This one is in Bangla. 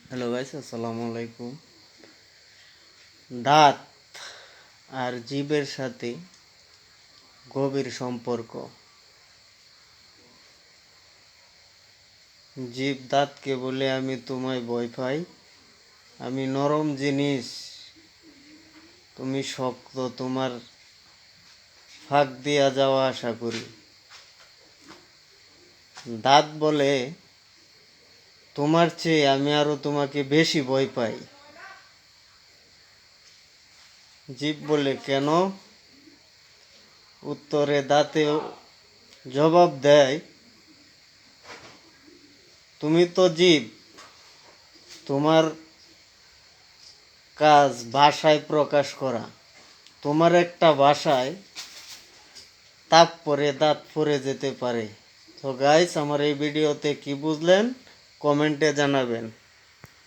হ্যালো গাইস, আসসালামু আলাইকুম। দাঁত আর জিভের সাথে গভীর সম্পর্ক। জিভ দাঁতকে বলে, আমি তোমায় ভয় পাই, আমি নরম জিনিস, তুমি শক্ত, তোমার ফাঁক দিয়া যাওয়া আশা করি। দাঁত বলে, তোমার চেয়ে আমি আরো তোমাকে বেশি ভয় পাই। জিভ বলে, কেন? উত্তরে দাঁতে জবাব দেয়, তুমি তো জীব, তোমার কাজ ভাষায় প্রকাশ করা। তোমার একটা ভাষায় তাপ পরে দাঁত পরে যেতে পারে। তো গাইস, আমার এই ভিডিওতে কি বুঝলেন কমেন্টে জানাবেন।